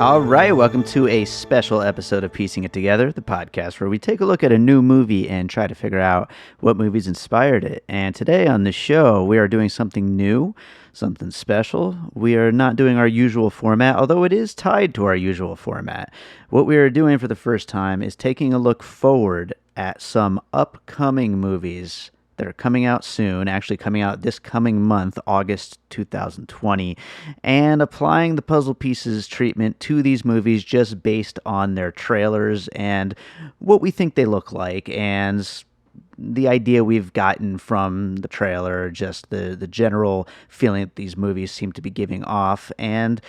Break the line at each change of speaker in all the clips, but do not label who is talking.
All right, welcome to a special episode of Piecing It Together, the podcast where we take a look at a new movie and try to figure out what movies inspired it. And today on the show, we are doing something new, something special. We are not doing our usual format, although it is tied to our usual format. What we are doing for the first time is taking a look forward at some upcoming movies that are coming out soon, actually coming out this coming month, August 2020, and applying the puzzle pieces treatment to these movies just based on their trailers and what we think they look like and the idea we've gotten from the trailer, just the general feeling that these movies seem to be giving off. And,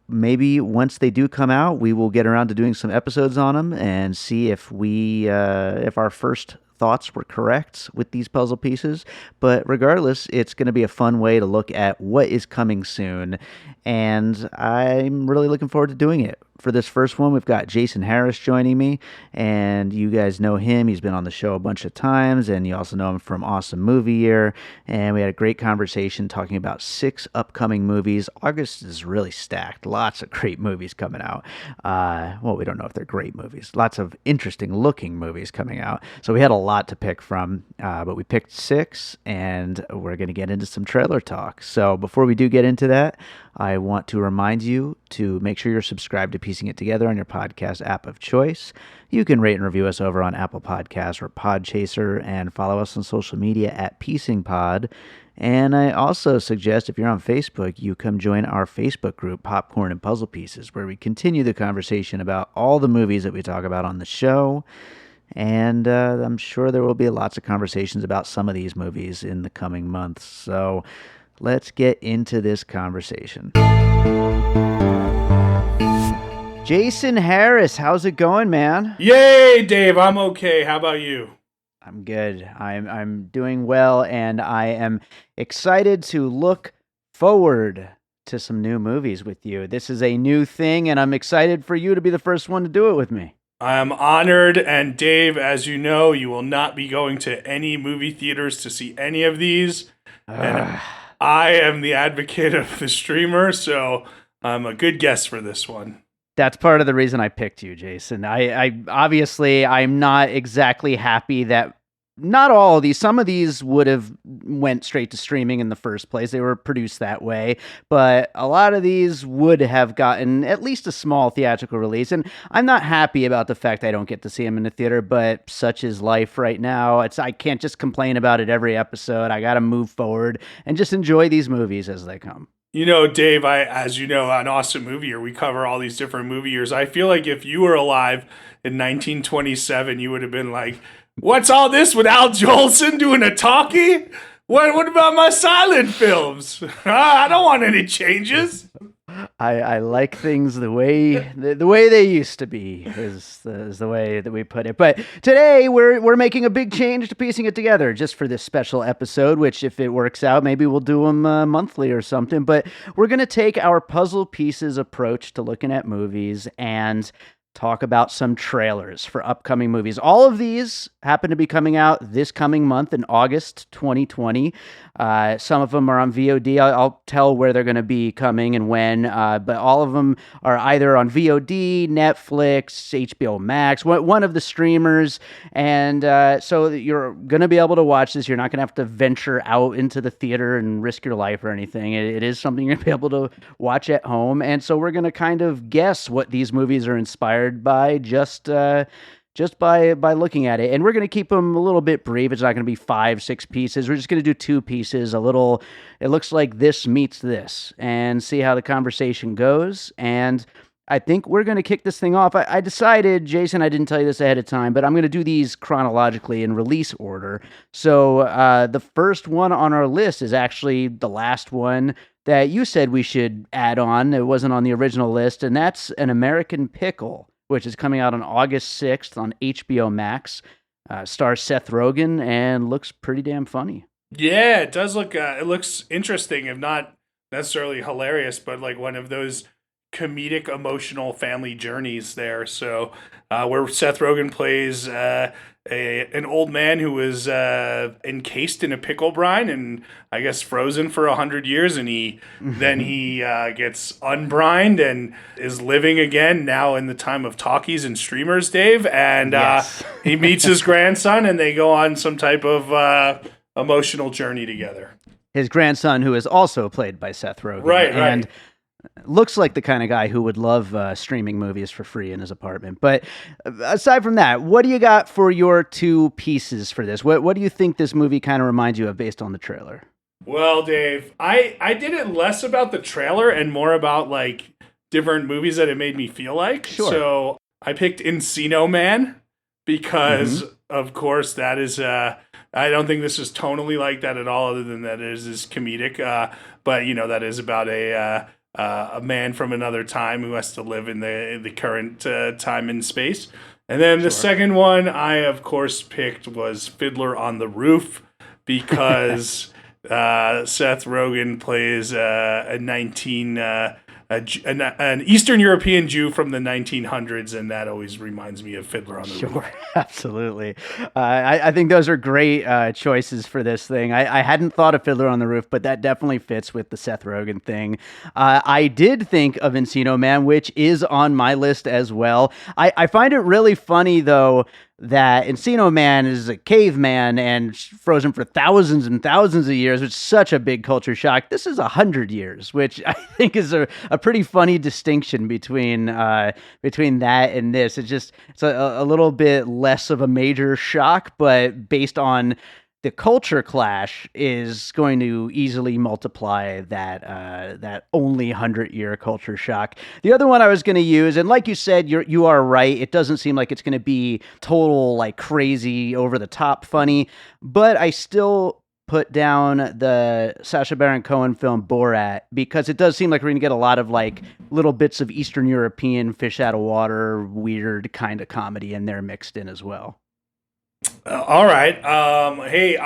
maybe once they do come out, we will get around to doing some episodes on them and see if if our first thoughts were correct with these puzzle pieces. But regardless, it's going to be a fun way to look at what is coming soon, and I'm really looking forward to doing it. For this first one, we've got Jason Harris joining me, and you guys know him. He's been on the show a bunch of times, and you also know him from Awesome Movie Year, and we had a great conversation talking about 6 upcoming movies. August is really stacked. Lots of great movies coming out. We don't know if they're great movies. Lots of interesting-looking movies coming out. So we had a lot to pick from, but we picked 6, and we're going to get into some trailer talk. So before we do get into that, I want to remind you to make sure you're subscribed to Piecing It Together on your podcast app of choice. You can rate and review us over on Apple Podcasts or Podchaser, and follow us on social media at PiecingPod. And I also suggest if you're on Facebook, you come join our Facebook group, Popcorn and Puzzle Pieces, where we continue the conversation about all the movies that we talk about on the show. And I'm sure there will be lots of conversations about some of these movies in the coming months. So let's get into this conversation. Jason Harris, how's it going, man?
Yay, Dave, I'm okay. How about you?
I'm good. I'm doing well, and I am excited to look forward to some new movies with you. This is a new thing, and I'm excited for you to be the first one to do it with me.
I am honored, and Dave, as you know, you will not be going to any movie theaters to see any of these. And I am the advocate of the streamer, so I'm a good guest for this one.
That's part of the reason I picked you, Jason. I obviously, I'm not exactly happy that not all of these, some of these would have went straight to streaming in the first place. They were produced that way, but a lot of these would have gotten at least a small theatrical release. And I'm not happy about the fact I don't get to see them in the theater, but such is life right now. I can't just complain about it every episode. I got to move forward and just enjoy these movies as they come.
You know, Dave, as you know, on Awesome Movie Year, we cover all these different movie years. I feel like if you were alive in 1927, you would have been like, what's all this with Al Jolson doing a talkie? What about my silent films? I don't want any changes.
I like things the way they used to be is the way that we put it. But today we're making a big change to Piecing It Together just for this special episode, which if it works out, maybe we'll do them monthly or something. But we're going to take our puzzle pieces approach to looking at movies and talk about some trailers for upcoming movies. All of these happen to be coming out this coming month in August 2020. Some of them are on VOD. I'll tell where they're going to be coming and when, but all of them are either on VOD, Netflix, HBO Max, one of the streamers. And so you're going to be able to watch this. You're not going to have to venture out into the theater and risk your life or anything. It is something you're going to be able to watch at home. And so we're going to kind of guess what these movies are inspired by just by looking at it. And we're going to keep them a little bit brief. It's not going to be 5-6 pieces. We're just going to do 2 pieces, it looks like this meets this, and see how the conversation goes. And I think we're going to kick this thing off. I decided, Jason, I didn't tell you this ahead of time, but I'm going to do these chronologically in release order. So the first one on our list is actually the last one that you said we should add on. It wasn't on the original list, and that's An American Pickle, which is coming out on August 6th on HBO Max. Stars Seth Rogen and looks pretty damn funny.
Yeah, it does look, it looks interesting, if not necessarily hilarious, but like one of those comedic, emotional family journeys there. So where Seth Rogen plays an old man who was encased in a pickle brine and I guess frozen for 100 years, and he gets unbrined and is living again now in the time of talkies and streamers, Dave. And
Yes.
he meets his grandson, and they go on some type of emotional journey together.
His grandson, who is also played by Seth Rogen.
Right.
And looks like the kind of guy who would love streaming movies for free in his apartment. But aside from that, what do you got for your two pieces for this? What do you think this movie kind of reminds you of based on the trailer?
Well, Dave, I did it less about the trailer and more about like different movies that it made me feel like.
Sure.
So I picked Encino Man because, of course, that is. I don't think this is tonally like that at all, other than that it is comedic. But that is about a man from another time who has to live in the current time and space. And then the second one I, of course, picked was Fiddler on the Roof because Seth Rogen plays an Eastern European Jew from the 1900s, and that always reminds me of Fiddler on the Roof.
Sure, absolutely. I think those are great choices for this thing. I hadn't thought of Fiddler on the Roof, but that definitely fits with the Seth Rogen thing. I did think of Encino Man, which is on my list as well. I find it really funny, though, that Encino Man is a caveman and frozen for thousands and thousands of years, which is such a big culture shock. This is 100 years, which I think is a pretty funny distinction between that and this. It's a little bit less of a major shock, but based on the culture clash is going to easily multiply that only 100-year culture shock. The other one I was going to use, and like you said, you are right. It doesn't seem like it's going to be total like crazy over the top funny, but I still put down the Sacha Baron Cohen film Borat because it does seem like we're going to get a lot of like little bits of Eastern European fish out of water, weird kind of comedy in there mixed in as well.
All right. Hey,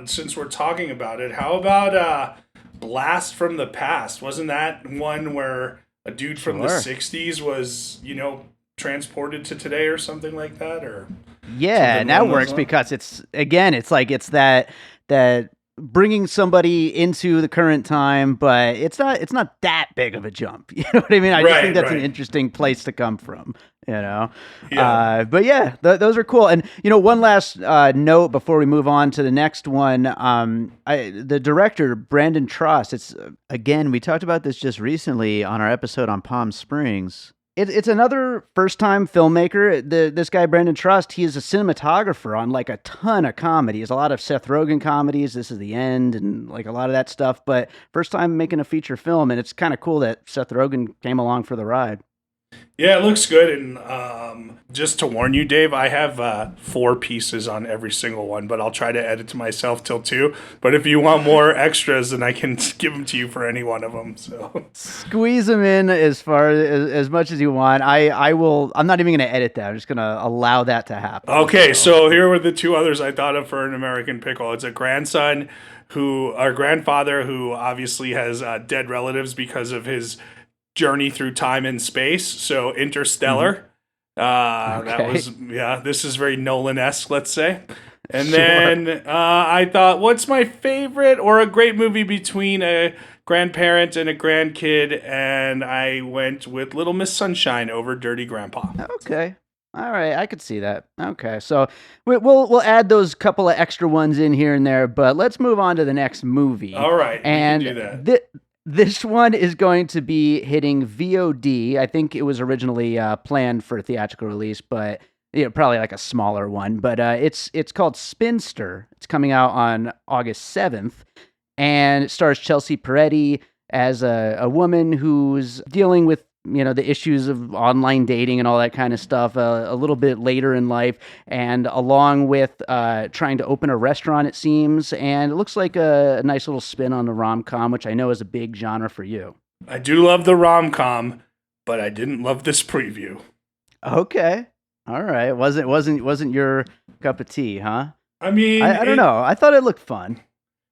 since we're talking about it, how about Blast from the Past? Wasn't that one where a dude from the 60s was, transported to today or something like that? Or
yeah, and that works because it's that bringing somebody into the current time, but it's not that big of a jump. You know what I mean? I just think that's an interesting place to come from. Yeah. But yeah, those are cool. And one last note before we move on to the next one. The director Brandon Trost. It's again, we talked about this just recently on our episode on Palm Springs. It's another first-time filmmaker. This guy, Brandon Trost, he is a cinematographer on like a ton of comedies, a lot of Seth Rogen comedies, This Is the End, and like a lot of that stuff, but first time making a feature film, and it's kind of cool that Seth Rogen came along for the ride.
Yeah, it looks good. And just to warn you, Dave, I have 4 pieces on every single one, but I'll try to edit to myself till 2. But if you want more extras, then I can give them to you for any one of them. So
squeeze them in as much as you want. I will. I'm not even going to edit that. I'm just going to allow that to happen.
Okay, so here were the 2 others I thought of for An American Pickle. It's a grandfather who obviously has dead relatives because of his journey through time and space. So Interstellar. That was, this is very Nolan-esque, let's say. And then I thought, what's my favorite or a great movie between a grandparent and a grandkid? And I went with Little Miss Sunshine over Dirty Grandpa.
Okay. All right, I could see that. Okay, so we'll add those couple of extra ones in here and there, but let's move on to the next movie.
All right,
and
we can do that.
This one is going to be hitting VOD. I think it was originally planned for a theatrical release, but probably like a smaller one. But it's called Spinster. It's coming out on August 7th, and it stars Chelsea Peretti as a woman who's dealing with the issues of online dating and all that kind of stuff a little bit later in life, and along with trying to open a restaurant, it seems, and it looks like a nice little spin on the rom-com, which I know is a big genre for you.
I do love the rom-com, but I didn't love this preview.
Okay. All right. Wasn't your cup of tea, huh?
I mean,
I don't know. I thought it looked fun.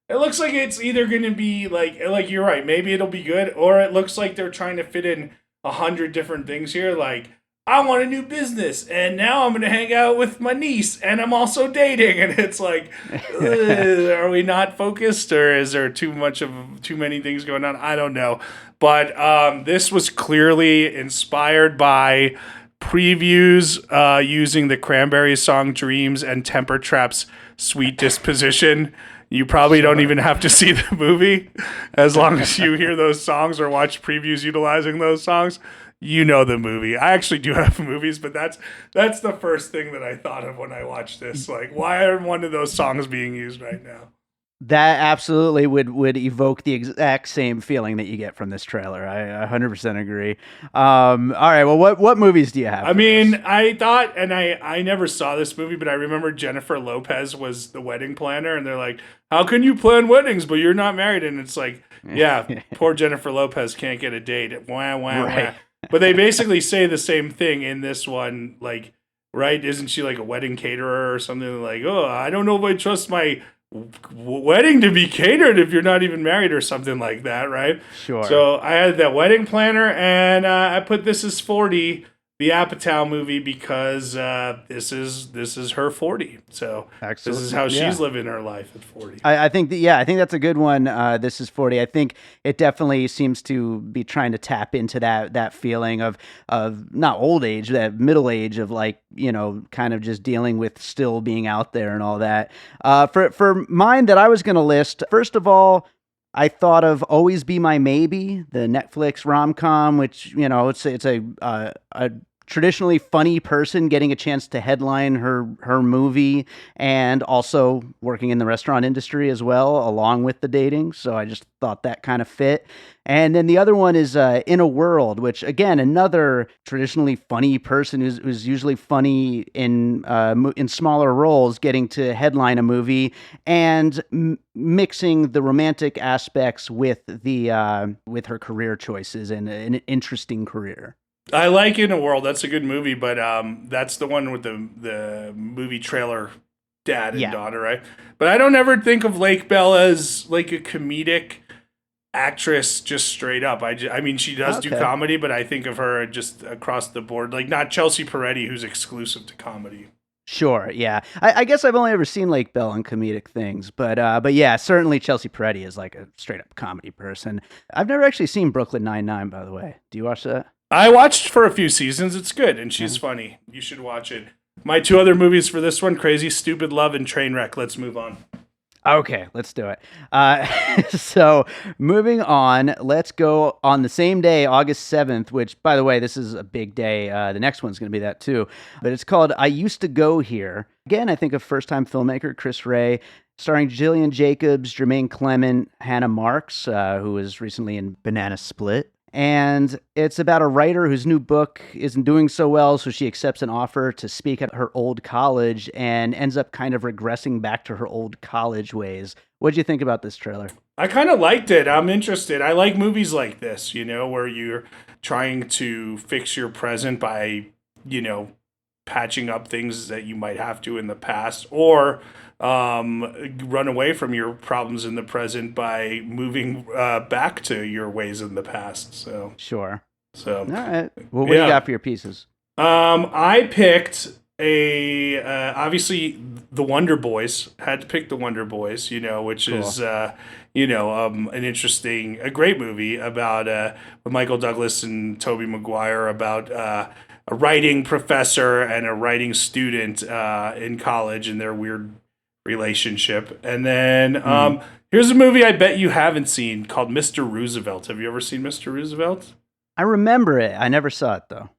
It looks like it's either going to be like you're right, maybe it'll be good, or it looks like they're trying to fit in 100 different things here. Like I want a new business, and now I'm going to hang out with my niece, and I'm also dating. And it's like, are we not focused, or is there too many things going on? I don't know. But this was clearly inspired by previews using the Cranberries song "Dreams" and Temper Trap's "Sweet Disposition." You probably don't even have to see the movie, as long as you hear those songs or watch previews utilizing those songs. You know the movie. I actually do have movies, but that's the first thing that I thought of when I watched this. Like, why are one of those songs being used right now?
That absolutely would evoke the exact same feeling that you get from this trailer. I 100% agree. All right, well, what movies do you have?
I mean, I thought, and I never saw this movie, but I remember Jennifer Lopez was the wedding planner, and they're like, "How can you plan weddings, but you're not married?" And it's like, yeah, poor Jennifer Lopez can't get a date. Wah, wah,
Right.
wah. But they basically say the same thing in this one, like, right? Isn't she like a wedding caterer or something? Like, oh, I don't know if I trust my wedding to be catered if you're not even married or something like that, right?
Sure.
So I had that wedding planner, and I put This Is 40, the Apatow movie, because this is her 40. So
Excellent.
this is how
Yeah.
she's living her life at 40.
I think I think that's a good one. This is 40. I think it definitely seems to be trying to tap into that feeling of not old age, that middle age of, like, kind of just dealing with still being out there and all that. For mine that I was going to list, first of all, I thought of Always Be My Maybe, the Netflix rom-com, which, it's a traditionally funny person getting a chance to headline her movie, and also working in the restaurant industry as well, along with the dating. So I just thought that kind of fit. And then the other one is In a World, which, again, another traditionally funny person who's usually funny in smaller roles, getting to headline a movie and mixing the romantic aspects with with her career choices and an interesting career.
I like In a World. That's a good movie, but that's the one with the movie trailer dad and
Yeah.
daughter, right? But I don't ever think of Lake Bell as like a comedic actress, just straight up. I mean, she does do
Okay.
comedy, but I think of her just across the board, like not Chelsea Peretti, who's exclusive to comedy.
Sure, yeah. I guess I've only ever seen Lake Bell in comedic things, but yeah, certainly Chelsea Peretti is like a straight up comedy person. I've never actually seen Brooklyn Nine-Nine, by the way. Do you watch that?
I watched for a few seasons. It's good, and she's funny. You should watch it. My two other movies for this one: Crazy Stupid Love and Trainwreck. Let's move on.
Okay, let's do it. So moving on, let's go on the same day, August 7th, which, by the way, this is a big day. The next one's going to be that too. But it's called I Used to Go Here. Again, I think a first-time filmmaker, Chris Ray, starring Jillian Jacobs, Jermaine Clement, Hannah Marks, who was recently in Banana Split. And it's about a writer whose new book isn't doing so well, so she accepts an offer to speak at her old college and ends up kind of regressing back to her old college ways. What'd you think about this trailer?
I kind of liked it. I'm interested. I like movies like this, where you're trying to fix your present by, patching up things that you might have to in the past, or run away from your problems in the present by moving back to your ways in the past.
Sure.
So
All right. Well, what do you got for your pieces?
I picked obviously the Wonder Boys. Had to pick the Wonder Boys, which
Cool.
is a great movie about with Michael Douglas and Tobey Maguire about a writing professor and a writing student in college and their weird relationship. And then here's a movie I bet you haven't seen called Mr. Roosevelt. Have you ever seen Mr. Roosevelt?
I remember it. I never saw it, though.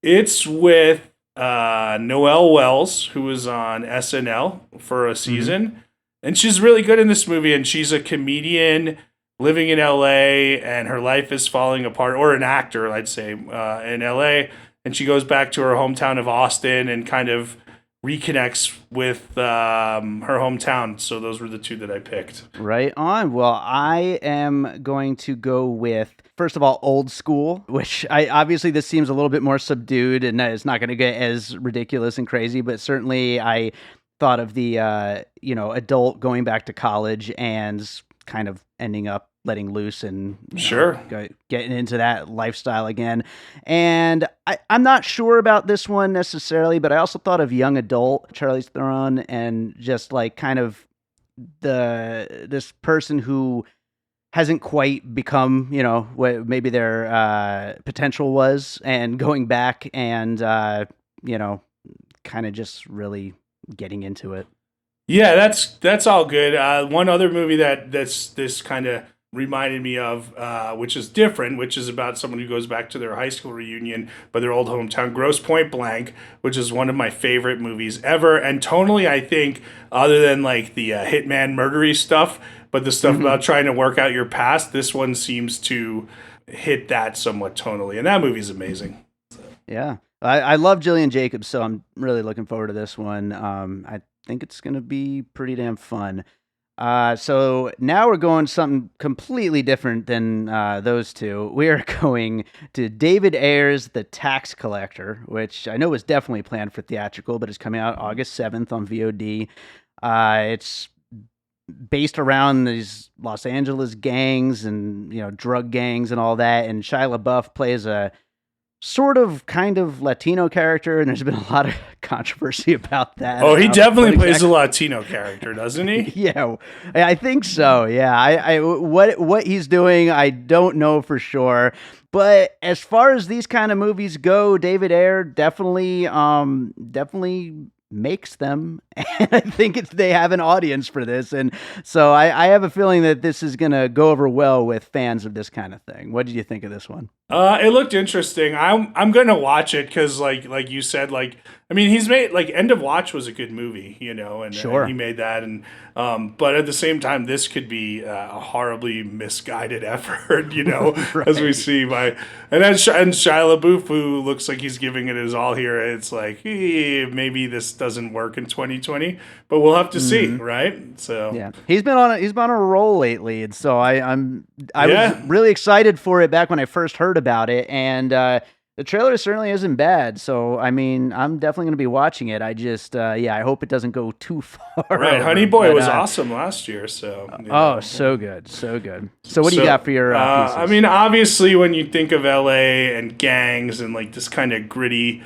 It's with Noelle Wells, who was on SNL for a season. And she's really good in this movie. And she's a comedian living in LA, and her life is falling apart, or an actor, I'd say, in LA. And she goes back to her hometown of Austin and kind of reconnects with her hometown. So those were the two that I picked.
Right on. Well, I am going to go with, first of all, Old School, which obviously this seems a little bit more subdued and it's not going to get as ridiculous and crazy, but certainly I thought of the, adult going back to college and kind of ending up letting loose and
Sure.
getting into that lifestyle again. And I'm not sure about this one necessarily, but I also thought of young adult Charlize Theron and just like kind of this person who hasn't quite become, what maybe their potential was, and going back and you know, kind of just really getting into it.
Yeah, that's all good. One other movie that this kind of reminded me of, which is different, which is about someone who goes back to their high school reunion, but their old hometown, Gross Point Blank, which is one of my favorite movies ever. And tonally, I think, other than like the hitman murdery stuff, but the stuff about trying to work out your past, this one seems to hit that somewhat tonally. And that movie's amazing.
Yeah. I love Gillian Jacobs, so I'm really looking forward to this one. I think it's going to be pretty damn fun. So now we're going something completely different than those two. We are going to David Ayer's The Tax Collector, which I know was definitely planned for theatrical, but is coming out August 7th on VOD. It's based around these Los Angeles gangs and, drug gangs and all that. And Shia LaBeouf plays a sort of kind of Latino character, and there's been a lot of controversy about that.
Oh, he definitely plays a Latino character, doesn't he?
Yeah, I think so. Yeah, I what he's doing, I don't know for sure. But as far as these kind of movies go, David Ayer definitely makes them, and I think they have an audience for this, and so I have a feeling that this is gonna go over well with fans of this kind of thing. What did you think of this one?
It looked interesting. I'm gonna watch it because like you said, like, I mean, he's made, like, End of Watch was a good movie, and,
Sure.
and he made that, and but at the same time, this could be a horribly misguided effort,
Right.
as we see and Shia LaBeouf, who looks like he's giving it his all here. It's like, maybe this doesn't work in 2020, but we'll have to see, right? So
Yeah, he's been on a roll lately, and so I
Yeah.
was really excited for it back when I first heard about it, and the trailer certainly isn't bad. So I mean, I'm definitely going to be watching it. I just I hope it doesn't go too far.
Right,
over,
Honey Boy
but,
was awesome last year, so
Oh, so good, so good. So what do you got for your pieces?
I mean, obviously, when you think of LA and gangs and like this kind of gritty,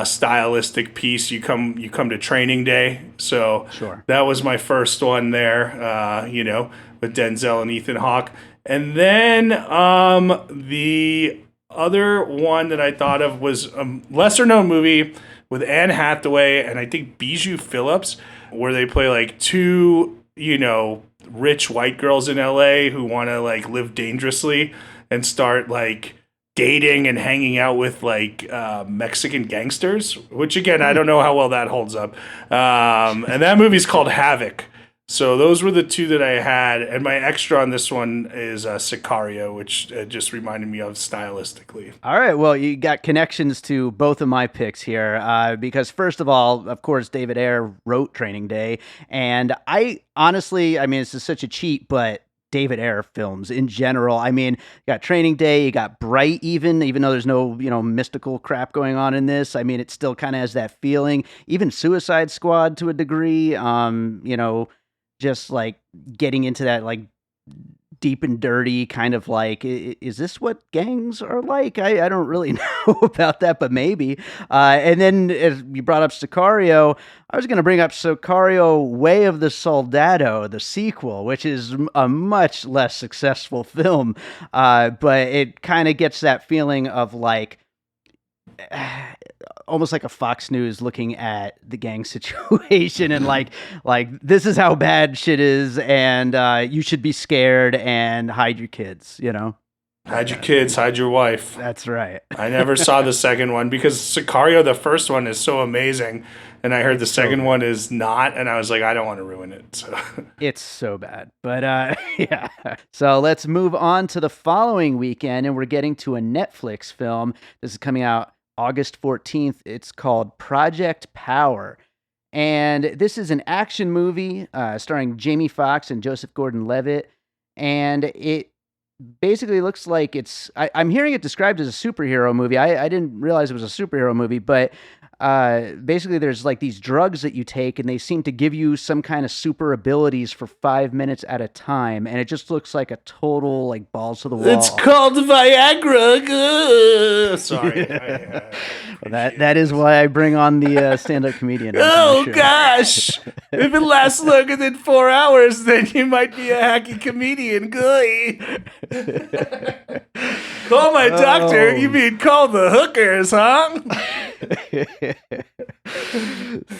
stylistic piece, you come to Training Day. So
Sure.
that was my first one there. With Denzel and Ethan Hawke, and then the other one that I thought of was a lesser known movie with Anne Hathaway and I think Bijou Phillips, where they play like two, rich white girls in LA who want to like live dangerously and start like dating and hanging out with like Mexican gangsters, which again, I don't know how well that holds up. And that movie's called Havoc. So those were the two that I had, and my extra on this one is Sicario, which just reminded me of stylistically.
All right, well, you got connections to both of my picks here, because first of all, of course, David Ayer wrote Training Day, and I honestly, I mean, this is such a cheat, but David Ayer films in general. I mean, you got Training Day, you got Bright, even though there's no, mystical crap going on in this. I mean, it still kind of has that feeling. Even Suicide Squad to a degree, just like getting into that like deep and dirty kind of like, is this what gangs are like? I don't really know about that, but maybe. And then as you brought up Sicario, I was going to bring up Sicario Way of the Soldado, the sequel, which is a much less successful film. But it kind of gets that feeling of like, almost like a Fox News looking at the gang situation and like this is how bad shit is, and you should be scared and hide your kids,
Hide your kids, hide your wife.
That's right.
I never saw the second one because Sicario, the first one, is so amazing, and I heard the second one is not, and I was like, I don't want to ruin it. So.
It's so bad, but yeah. So let's move on to the following weekend, and we're getting to a Netflix film. This is coming out August 14th. It's called Project Power. And this is an action movie starring Jamie Foxx and Joseph Gordon-Levitt. And it basically looks like I'm hearing it described as a superhero movie. I didn't realize it was a superhero movie, but basically there's like these drugs that you take and they seem to give you some kind of super abilities for 5 minutes at a time, and it just looks like a total like balls to the wall.
It's called Viagra. Sorry.
Well, that is why I bring on the stand-up comedian.
Oh gosh! If it lasts longer than 4 hours, then you might be a hacky comedian. Gooey. Call my doctor. You mean call the hookers, huh?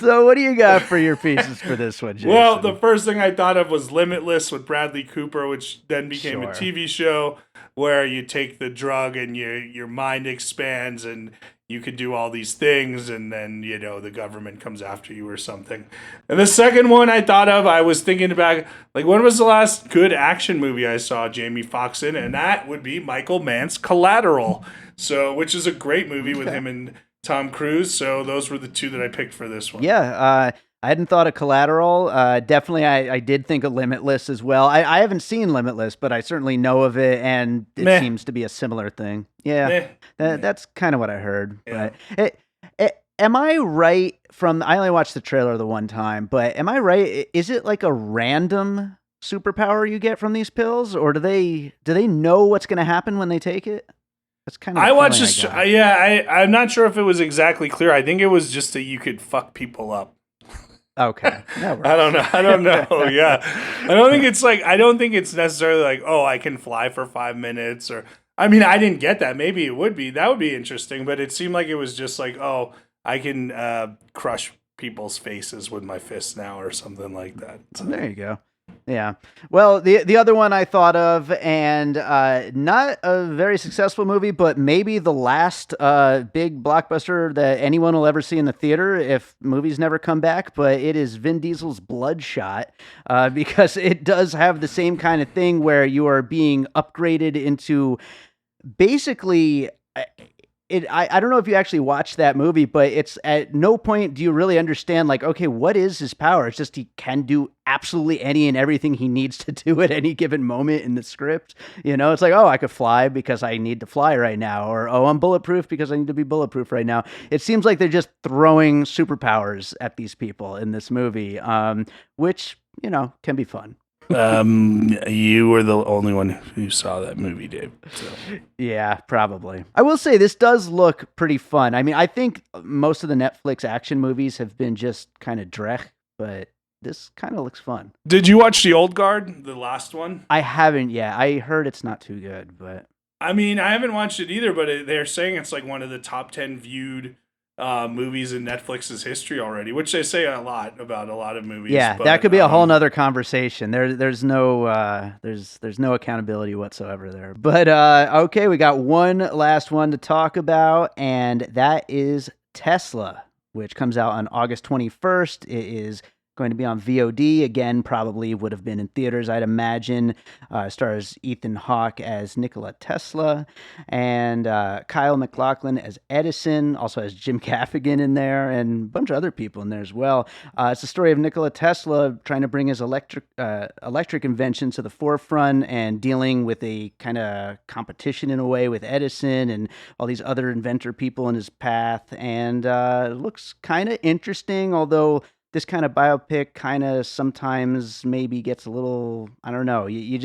So what do you got for your pieces for this one, Jason?
Well, the first thing I thought of was Limitless with Bradley Cooper, which then became a TV show where you take the drug and your mind expands and you could do all these things, and then, the government comes after you or something. And the second one I thought of, I was thinking about, like, when was the last good action movie I saw Jamie Foxx in? And that would be Michael Mann's Collateral, which is a great movie with him and Tom Cruise. So those were the two that I picked for this one.
Yeah, I hadn't thought of Collateral. Definitely, I did think of Limitless as well. I haven't seen Limitless, but I certainly know of it, and it seems to be a similar thing. Yeah, that's kind of what I heard. Yeah. But am I right I only watched the trailer the one time, but am I right? Is it like a random superpower you get from these pills, or do they know what's going to happen when they take it? That's kind of.
I watched this. I'm not sure if it was exactly clear. I think it was just that you could fuck people up.
Okay.
I don't know. Yeah. I don't think it's necessarily like, oh, I can fly for 5 minutes, or, I mean, I didn't get that. Maybe it would be. That would be interesting. But it seemed like it was just like, oh, I can crush people's faces with my fists now or something like that. So.
There you go. Yeah. Well, the other one I thought of, and not a very successful movie, but maybe the last big blockbuster that anyone will ever see in the theater if movies never come back, but it is Vin Diesel's Bloodshot, because it does have the same kind of thing where you are being upgraded into basically... I don't know if you actually watched that movie, but it's at no point do you really understand, like, okay, what is his power? It's just he can do absolutely any and everything he needs to do at any given moment in the script. It's like, oh, I could fly because I need to fly right now, or, oh, I'm bulletproof because I need to be bulletproof right now. It seems like they're just throwing superpowers at these people in this movie, which, can be fun.
You were the only one who saw that movie, Dave. So.
Yeah, probably. I will say this does look pretty fun. I mean, I think most of the Netflix action movies have been just kind of dreck, but this kind of looks fun.
Did you watch The Old Guard, the last one?
I haven't yet. I heard it's not too good, but...
I mean, I haven't watched it either, but they're saying it's like one of the top 10 viewed movies in Netflix's history already, which they say a lot about a lot of movies.
Yeah,
but,
that could be a whole nother conversation. There's no accountability whatsoever there. But okay, we got one last one to talk about, and that is Tesla, which comes out on August 21st. It is going to be on VOD. Again, probably would have been in theaters, I'd imagine. Stars Ethan Hawke as Nikola Tesla, and Kyle MacLachlan as Edison. Also has Jim Gaffigan in there, and a bunch of other people in there as well. It's the story of Nikola Tesla trying to bring his electric invention to the forefront and dealing with a kind of competition in a way with Edison and all these other inventor people in his path. And it looks kind of interesting, although this kind of biopic kind of sometimes maybe gets a little, I don't know. You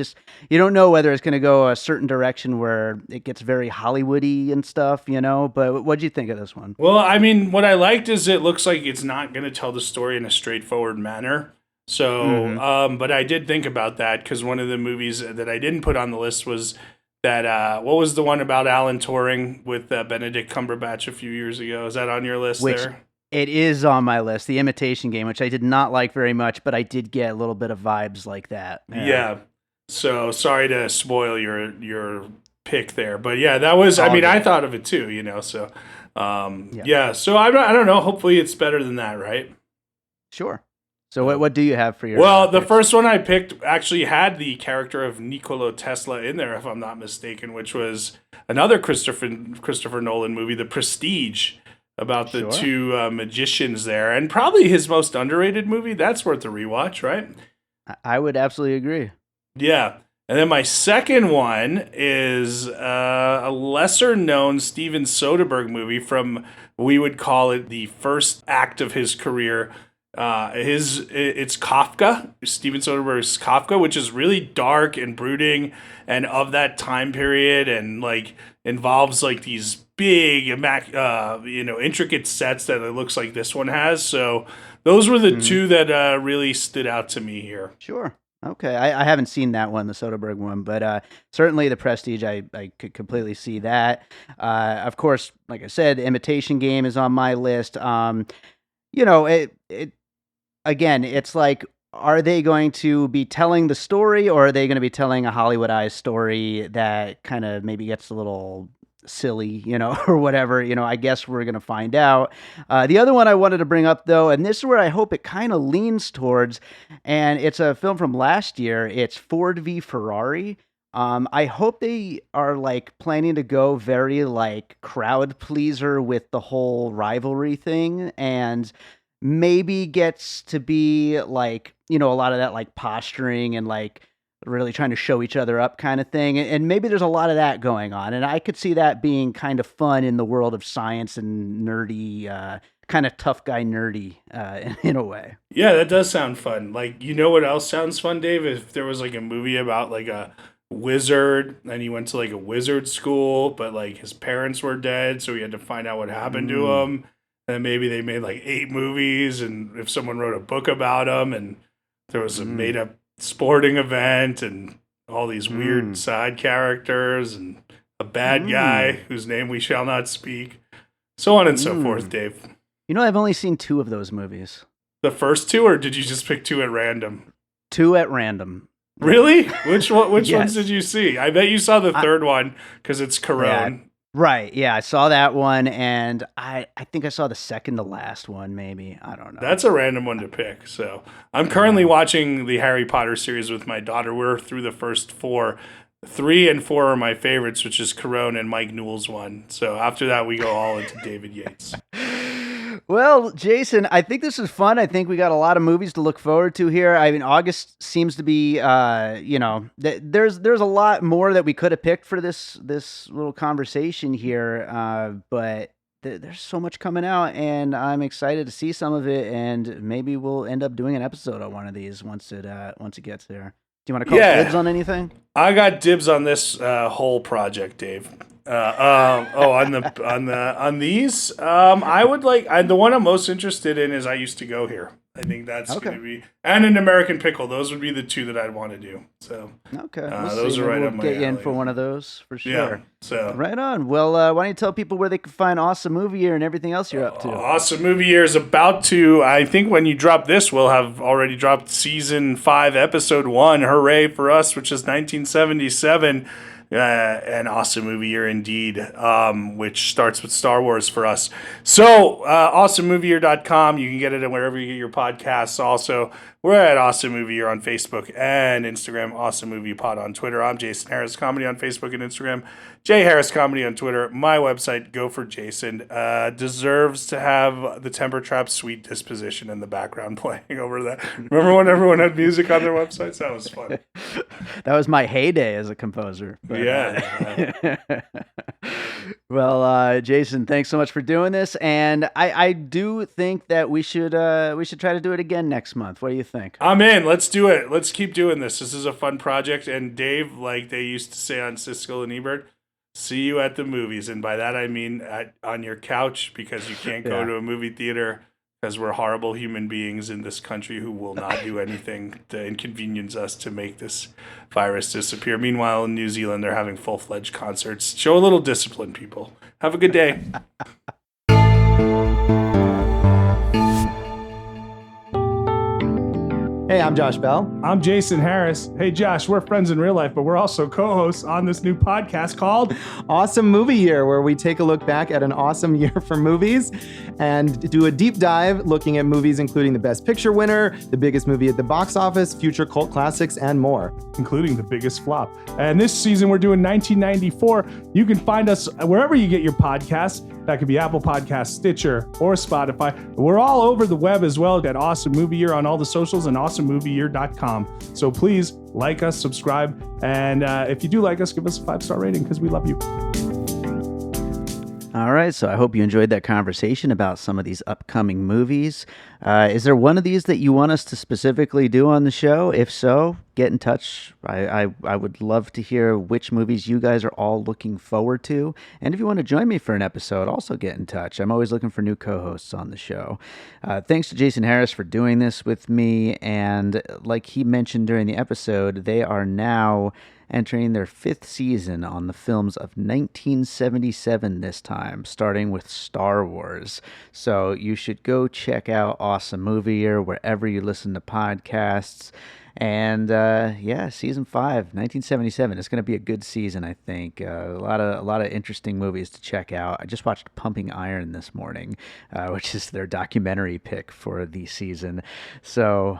don't know whether it's going to go a certain direction where it gets very Hollywoody and stuff, But what'd you think of this one?
Well, I mean, what I liked is it looks like it's not going to tell the story in a straightforward manner. So, but I did think about that because one of the movies that I didn't put on the list was that, what was the one about Alan Turing with Benedict Cumberbatch a few years ago? Is that on your list there?
It is on my list, The Imitation Game, which I did not like very much, but I did get a little bit of vibes like that.
Yeah. So sorry to spoil your pick there, but yeah, that was. I mean, I thought of it too. So yeah. So I don't know. Hopefully, it's better than that, right?
Sure. So what do you have for your?
Well, the first one I picked actually had the character of Nikola Tesla in there, if I'm not mistaken, which was another Christopher Nolan movie, The Prestige. About the two magicians there, and probably his most underrated movie. That's worth a rewatch, right?
I would absolutely agree.
Yeah. And then my second one is a lesser known Steven Soderbergh movie from, we would call it the first act of his career. It's Kafka, Steven Soderbergh's Kafka, which is really dark and brooding and of that time period, and like involves like these big, intricate sets that it looks like this one has. So those were the two that really stood out to me here.
Sure. Okay. I haven't seen that one, the Soderbergh one, but certainly The Prestige, I could completely see that. Of course, like I said, Imitation Game is on my list. Again, it's like, are they going to be telling the story, or are they going to be telling a Hollywoodized story that kind of maybe gets a little silly, or whatever? I guess we're going to find out. The other one I wanted to bring up, though, and this is where I hope it kind of leans towards, and it's a film from last year. It's Ford v. Ferrari. I hope they are like planning to go very like crowd pleaser with the whole rivalry thing, and maybe gets to be like, a lot of that like posturing and like really trying to show each other up kind of thing. And maybe there's a lot of that going on. And I could see that being kind of fun in the world of science and nerdy, kind of tough guy nerdy in a way.
Yeah, that does sound fun. Like, what else sounds fun, Dave? If there was like a movie about like a wizard and he went to like a wizard school, but like his parents were dead, so he had to find out what happened to him. And maybe they made like 8 movies, and if someone wrote a book about them, and there was a made up sporting event and all these weird side characters and a bad guy whose name we shall not speak, so on and so forth, Dave.
I've only seen 2 of those movies.
The first 2, or did you just pick 2 at random?
2 at random.
Really? Which
Yes.
ones did you see? I bet you saw the third one because it's Corone.
Right. Yeah, I saw that one, and I think I saw the second to last one, maybe. I don't know.
That's a random one to pick. So I'm currently watching the Harry Potter series with my daughter. We're through the first 4. 3 and 4 are my favorites, which is Corone and Mike Newell's one. So after that, we go all into David Yates.
Well, Jason, I think this is fun. I think we got a lot of movies to look forward to here. I mean, August seems to be, there's a lot more that we could have picked for this little conversation here, but there's so much coming out, and I'm excited to see some of it, and maybe we'll end up doing an episode on one of these once it gets there. Do you want to call dibs on anything?
I got dibs on this whole project, Dave. On these, I would like the one I'm most interested in is I Used to Go Here. I think that's going to be, and An American Pickle. Those would be the 2 that I'd want to do. So those are right up my alley.
Get you in for one of those for sure.
Yeah, so
right on. Well, why don't you tell people where they can find Awesome Movie Year and everything else you're up to?
Awesome Movie Year is about to. I think when you drop this, we'll have already dropped season 5, episode 1. Hooray for us, which is 1977. An awesome movie year indeed, which starts with Star Wars for us. So, awesomemovieyear.com. You can get it wherever you get your podcasts. Also, we're at Awesome Movie Year on Facebook and Instagram, Awesome Movie Pod on Twitter. I'm Jason Harris Comedy on Facebook and Instagram, Jay Harris Comedy on Twitter. My website, Go for Jason, deserves to have the Temper Trap Sweet Disposition in the background playing over that. Remember when everyone had music on their websites? That was fun.
That was my heyday as a composer. But,
yeah.
Well, Jason, thanks so much for doing this, and I do think that we should try to do it again next month. What do you think?
I'm in. Let's do it. Let's keep doing this. This is a fun project, and Dave, like they used to say on Siskel and Ebert, see you at the movies, and by that I mean on your couch, because you can't go to a movie theater because we're horrible human beings in this country who will not do anything to inconvenience us to make this virus disappear. Meanwhile, in New Zealand, they're having full-fledged concerts. Show a little discipline, people. Have a good day.
Hey, I'm Josh Bell.
I'm Jason Harris. Hey, Josh, we're friends in real life, but we're also co-hosts on this new podcast called
Awesome Movie Year, where we take a look back at an awesome year for movies and do a deep dive looking at movies including the Best Picture winner, the biggest movie at the box office, future cult classics, and more.
Including the biggest flop. And this season, we're doing 1994. You can find us wherever you get your podcasts. That could be Apple Podcasts, Stitcher, or Spotify. We're all over the web as well at Awesome Movie Year on all the socials and awesomemovieyear.com. So please like us, subscribe, and if you do like us, give us a 5-star rating because we love you.
All right, so I hope you enjoyed that conversation about some of these upcoming movies. Is there one of these that you want us to specifically do on the show? If so, get in touch. I would love to hear which movies you guys are all looking forward to. And if you want to join me for an episode, also get in touch. I'm always looking for new co-hosts on the show. Thanks to Jason Harris for doing this with me. And like he mentioned during the episode, they are now entering their 5th season on the films of 1977 this time, starting with Star Wars. So you should go check out Awesome Movie Year wherever you listen to podcasts. And season 5, 1977. It's going to be a good season, I think. A lot of interesting movies to check out. I just watched Pumping Iron this morning, which is their documentary pick for the season. So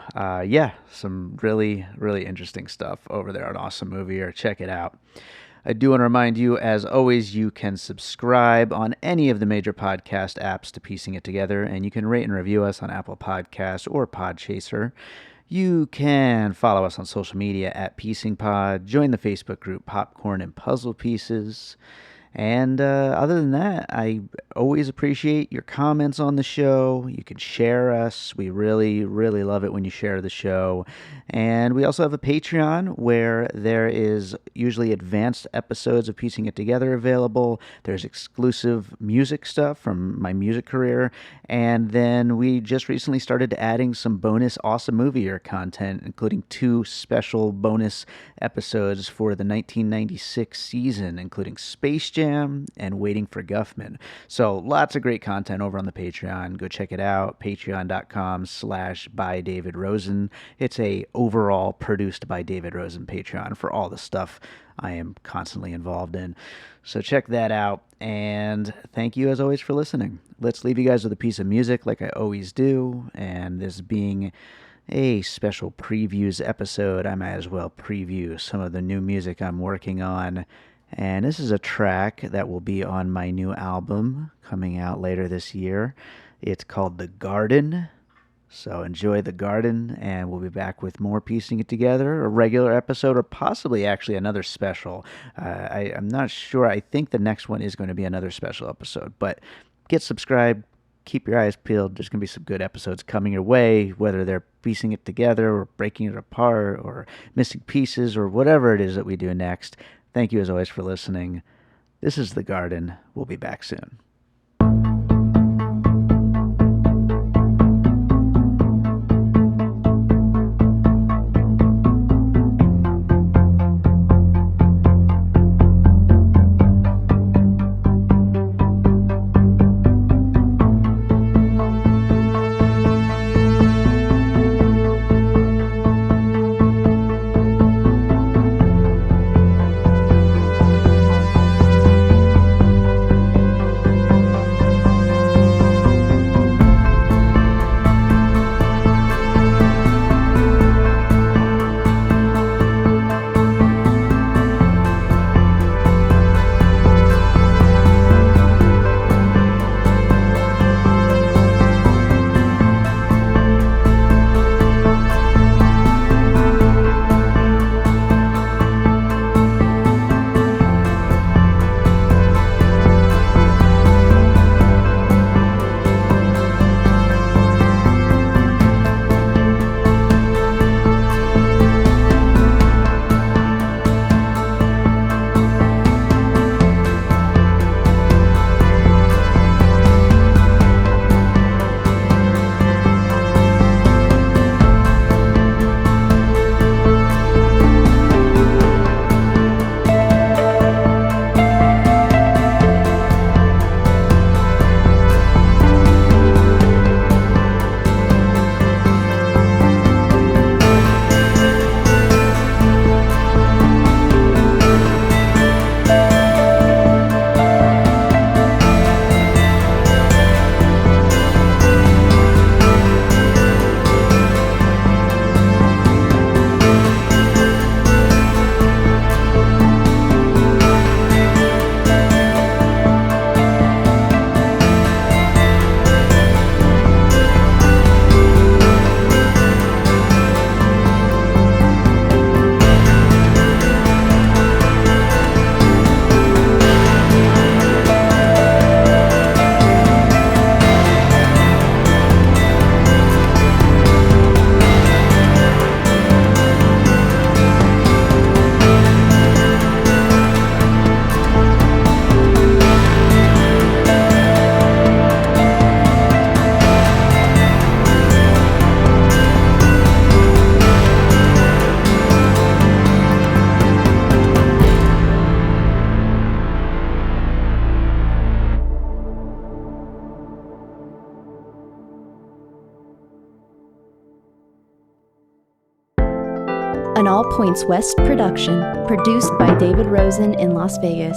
some really, really interesting stuff over there on Awesome Movie Year. Check it out. I do want to remind you, as always, you can subscribe on any of the major podcast apps to Piecing It Together, and you can rate and review us on Apple Podcasts or Podchaser. You can follow us on social media at Piecing Pod, join the Facebook group Popcorn and Puzzle Pieces. And other than that, I always appreciate your comments on the show. You can share us. We really, really love it when you share the show. And we also have a Patreon where there is usually advanced episodes of Piecing It Together available. There's exclusive music stuff from my music career. And then we just recently started adding some bonus Awesome Movie Year content, including 2 special bonus episodes for the 1996 season, including Space Jam and Waiting for Guffman. So lots of great content over on the Patreon. Go check it out, patreon.com/bydavidrosen. It's a overall produced by David Rosen Patreon for all the stuff I am constantly involved in. So check that out, and thank you as always for listening. Let's leave you guys with a piece of music like I always do, and this being a special previews episode, I might as well preview some of the new music I'm working on. And this is a track that will be on my new album coming out later this year. It's called The Garden. So enjoy The Garden, and we'll be back with more Piecing It Together, a regular episode, or possibly actually another special. I'm not sure. I think the next one is going to be another special episode. But get subscribed. Keep your eyes peeled. There's going to be some good episodes coming your way, whether they're piecing it together or breaking it apart or missing pieces or whatever it is that we do next. Thank you as always for listening. This is The Garden. We'll be back soon.
an All Points West production, produced by David Rosen in Las Vegas.